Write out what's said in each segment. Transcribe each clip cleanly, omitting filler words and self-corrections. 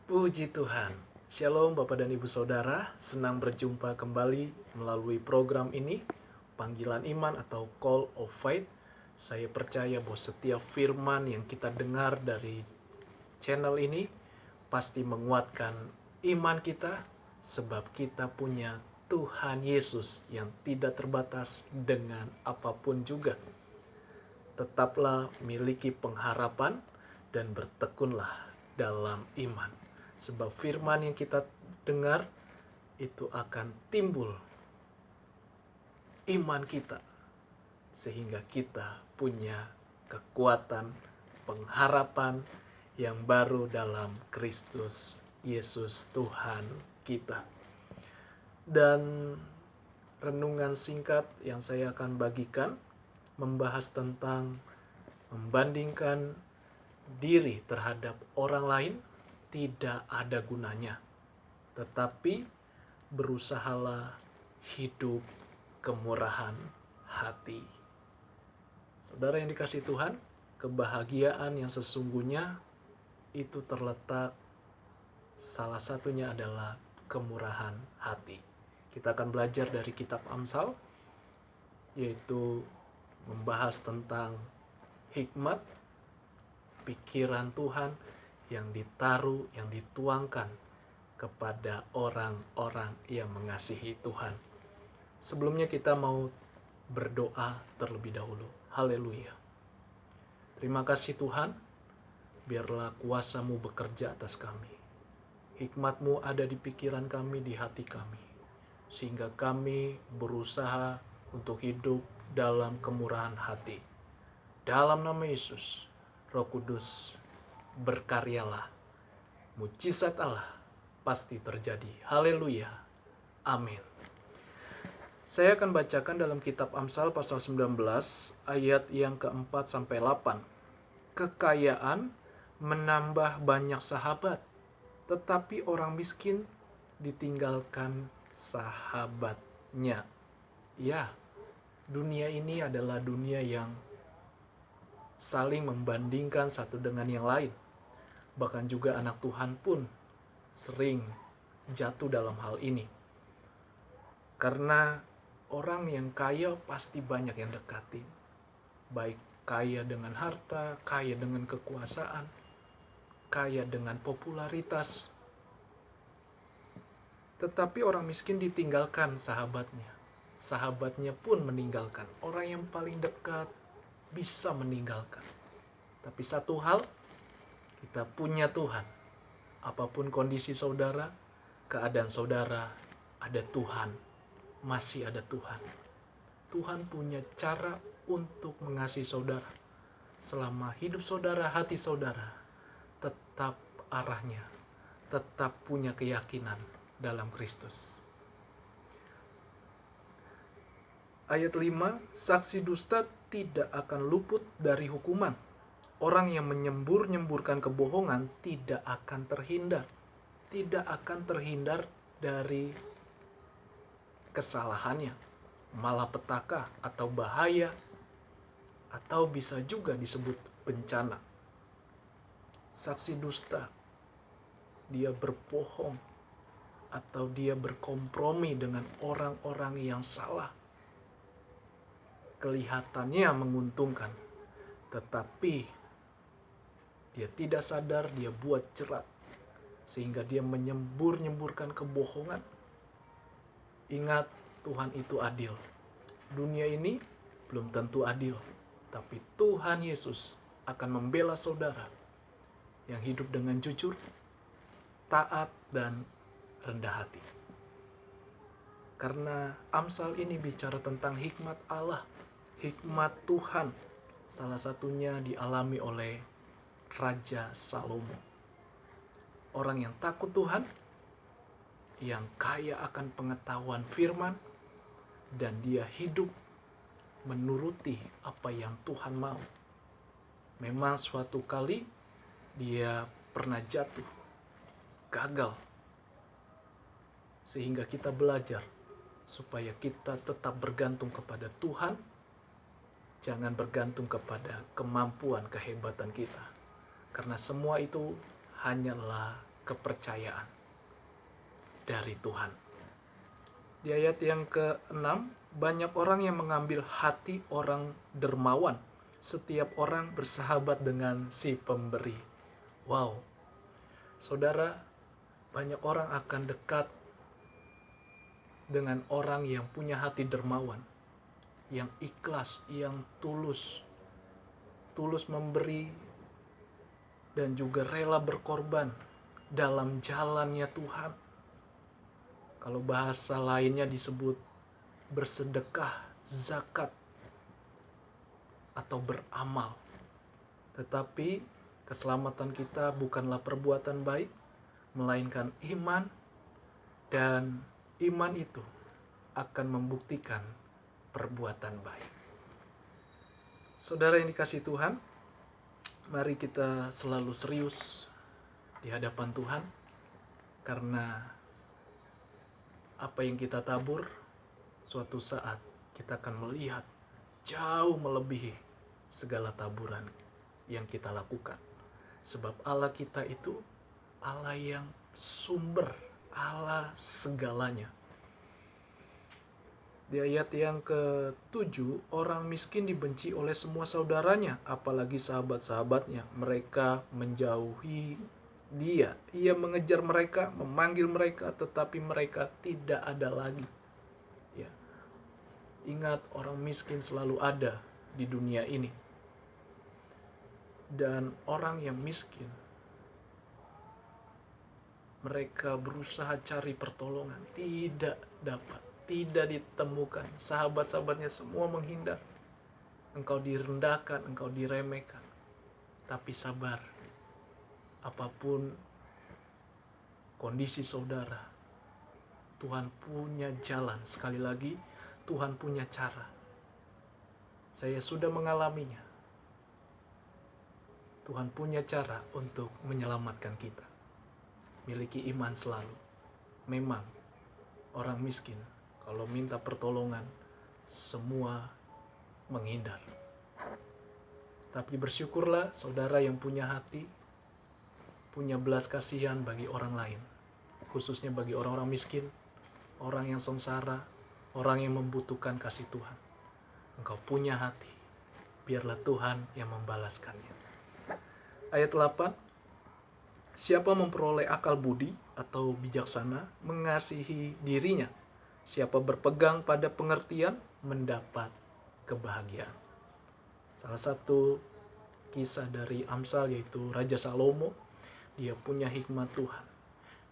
Puji Tuhan. Shalom Bapak dan Ibu Saudara, senang berjumpa kembali melalui program ini, Panggilan Iman atau Call of Faith. Saya percaya bahwa setiap firman yang kita dengar dari channel ini pasti menguatkan iman kita, sebab kita punya Tuhan Yesus yang tidak terbatas dengan apapun juga. Tetaplah miliki pengharapan dan bertekunlah dalam iman. Sebab firman yang kita dengar itu akan timbul iman kita. Sehingga kita punya kekuatan, pengharapan yang baru dalam Kristus Yesus Tuhan kita. Dan renungan singkat yang saya akan bagikan membahas tentang membandingkan diri terhadap orang lain tidak ada gunanya, tetapi berusahalah hidup kemurahan hati. Saudara yang dikasihi Tuhan, kebahagiaan yang sesungguhnya itu terletak, salah satunya adalah kemurahan hati. Kita akan belajar dari kitab Amsal, yaitu membahas tentang hikmat, pikiran Tuhan yang ditaruh, yang dituangkan kepada orang-orang yang mengasihi Tuhan. Sebelumnya kita mau berdoa terlebih dahulu. Haleluya. Terima kasih Tuhan, biarlah kuasa-Mu bekerja atas kami. Hikmat-Mu ada di pikiran kami, di hati kami, sehingga kami berusaha untuk hidup dalam kemurahan hati. Dalam nama Yesus, Roh Kudus, berkaryalah. Mujizat Allah pasti terjadi. Haleluya. Amin. Saya akan bacakan dalam kitab Amsal pasal 19 ayat yang keempat sampai 8. Kekayaan menambah banyak sahabat, tetapi orang miskin ditinggalkan sahabatnya. Ya, dunia ini adalah dunia yang saling membandingkan satu dengan yang lain. Bahkan juga anak Tuhan pun sering jatuh dalam hal ini. Karena orang yang kaya pasti banyak yang dekati. Baik kaya dengan harta, kaya dengan kekuasaan, kaya dengan popularitas. Tetapi orang miskin ditinggalkan sahabatnya. Sahabatnya pun meninggalkan. Orang yang paling dekat bisa meninggalkan. Tapi satu hal, kita punya Tuhan. Apapun kondisi saudara, keadaan saudara, ada Tuhan. Masih ada Tuhan. Tuhan punya cara untuk mengasihi saudara. Selama hidup saudara, hati saudara tetap arahnya, tetap punya keyakinan dalam Kristus. Ayat 5, saksi dusta tidak akan luput dari hukuman. Orang yang menyembur-nyemburkan kebohongan tidak akan terhindar. Tidak akan terhindar dari kesalahannya, malapetaka atau bahaya, atau bisa juga disebut bencana. Saksi dusta, dia berbohong atau dia berkompromi dengan orang-orang yang salah. Kelihatannya menguntungkan, tetapi dia tidak sadar, dia buat jerat, sehingga dia menyembur-nyemburkan kebohongan. Ingat, Tuhan itu adil. Dunia ini belum tentu adil, tapi Tuhan Yesus akan membela saudara yang hidup dengan jujur, taat, dan rendah hati. Karena Amsal ini bicara tentang hikmat Allah, hikmat Tuhan. Salah satunya dialami oleh Raja Salomo. Orang yang takut Tuhan, yang kaya akan pengetahuan firman, dan dia hidup menuruti apa yang Tuhan mau. Memang suatu kali dia pernah jatuh, gagal. Sehingga kita belajar supaya kita tetap bergantung kepada Tuhan, jangan bergantung kepada kemampuan, kehebatan kita. Karena semua itu hanyalah kepercayaan dari Tuhan. Di ayat yang ke-6, banyak orang yang mengambil hati orang dermawan. Setiap orang bersahabat dengan si pemberi. Wow, saudara, banyak orang akan dekat dengan orang yang punya hati dermawan, yang ikhlas, yang tulus memberi, dan juga rela berkorban dalam jalannya Tuhan. Kalau bahasa lainnya disebut bersedekah, zakat, atau beramal. Tetapi keselamatan kita bukanlah perbuatan baik, melainkan iman, dan iman itu akan membuktikan perbuatan baik. Saudara yang dikasihi Tuhan, mari kita selalu serius di hadapan Tuhan, karena apa yang kita tabur, suatu saat kita akan melihat jauh melebihi segala taburan yang kita lakukan. Sebab Allah kita itu Allah yang sumber, Allah segalanya. Di ayat yang ke-7, orang miskin dibenci oleh semua saudaranya, apalagi sahabat-sahabatnya. Mereka menjauhi dia. Ia mengejar mereka, memanggil mereka, tetapi mereka tidak ada lagi. Ya. Ingat, orang miskin selalu ada di dunia ini. Dan orang yang miskin, mereka berusaha cari pertolongan, tidak dapat, tidak ditemukan. Sahabat-sahabatnya semua menghindar. Engkau direndahkan, engkau diremehkan. Tapi sabar, apapun kondisi saudara, Tuhan punya jalan. Sekali lagi, Tuhan punya cara. Saya sudah mengalaminya. Tuhan punya cara untuk menyelamatkan kita. Miliki iman selalu. Memang orang miskin kalau minta pertolongan, semua menghindar. Tapi bersyukurlah saudara yang punya hati, punya belas kasihan bagi orang lain. Khususnya bagi orang-orang miskin, orang yang sengsara, orang yang membutuhkan kasih Tuhan. Engkau punya hati, biarlah Tuhan yang membalaskannya. Ayat 8, siapa memperoleh akal budi atau bijaksana, mengasihi dirinya. Siapa berpegang pada pengertian, mendapat kebahagiaan. Salah satu kisah dari Amsal yaitu Raja Salomo. Dia punya hikmat Tuhan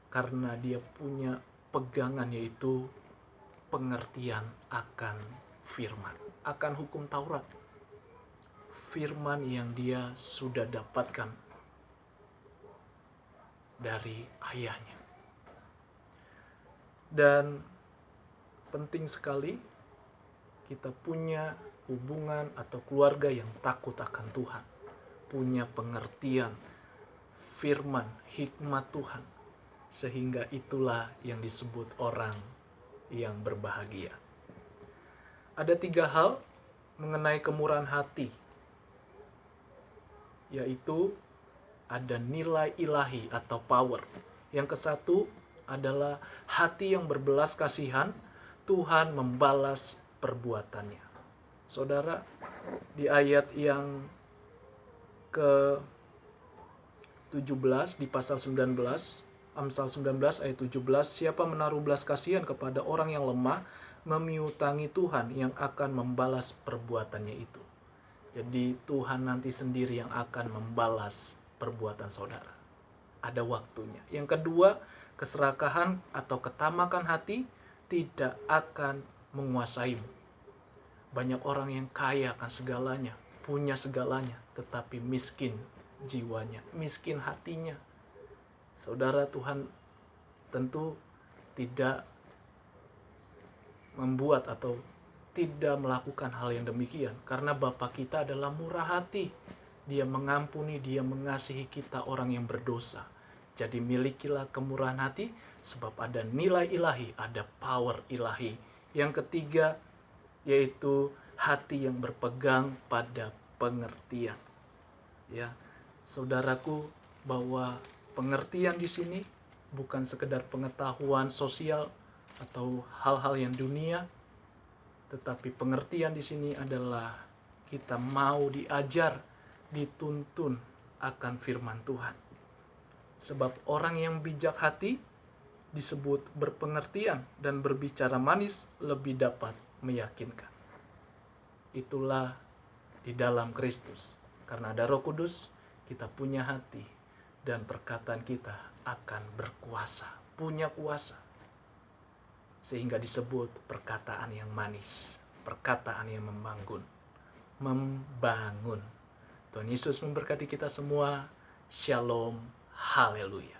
karena dia punya pegangan yaitu pengertian akan firman, akan hukum Taurat. Firman yang dia sudah dapatkan dari ayahnya. Dan penting sekali kita punya hubungan atau keluarga yang takut akan Tuhan, punya pengertian firman, hikmat Tuhan, sehingga itulah yang disebut orang yang berbahagia. Ada 3 hal mengenai kemurahan hati, yaitu ada nilai ilahi atau power. Yang ke-1 adalah hati yang berbelas kasihan, Tuhan membalas perbuatannya. Saudara, di ayat yang ke-17 di pasal 19, Amsal 19 ayat 17, siapa menaruh belas kasihan kepada orang yang lemah, memiutangi Tuhan yang akan membalas perbuatannya itu. Jadi Tuhan nanti sendiri yang akan membalas perbuatan saudara. Ada waktunya. Yang kedua, keserakahan atau ketamakan hati tidak akan menguasaimu. Banyak orang yang kaya akan segalanya, punya segalanya, tetapi miskin jiwanya, miskin hatinya. Saudara, Tuhan tentu tidak membuat atau tidak melakukan hal yang demikian, karena Bapa kita adalah murah hati. Dia mengampuni, dia mengasihi kita orang yang berdosa. Jadi milikilah kemurahan hati, sebab ada nilai ilahi, ada power ilahi. Yang ketiga, yaitu hati yang berpegang pada pengertian. Ya, saudaraku, bahwa Pengertian di sini bukan sekedar pengetahuan sosial atau hal-hal yang dunia, tetapi pengertian di sini adalah kita mau diajar, dituntun akan firman Tuhan. Sebab orang yang bijak hati disebut berpengertian dan berbicara manis lebih dapat meyakinkan. Itulah di dalam Kristus. Karena ada Roh Kudus, kita punya hati dan perkataan kita akan berkuasa, punya kuasa. Sehingga disebut perkataan yang manis, perkataan yang membangun. Tuhan Yesus memberkati kita semua. Shalom, haleluya.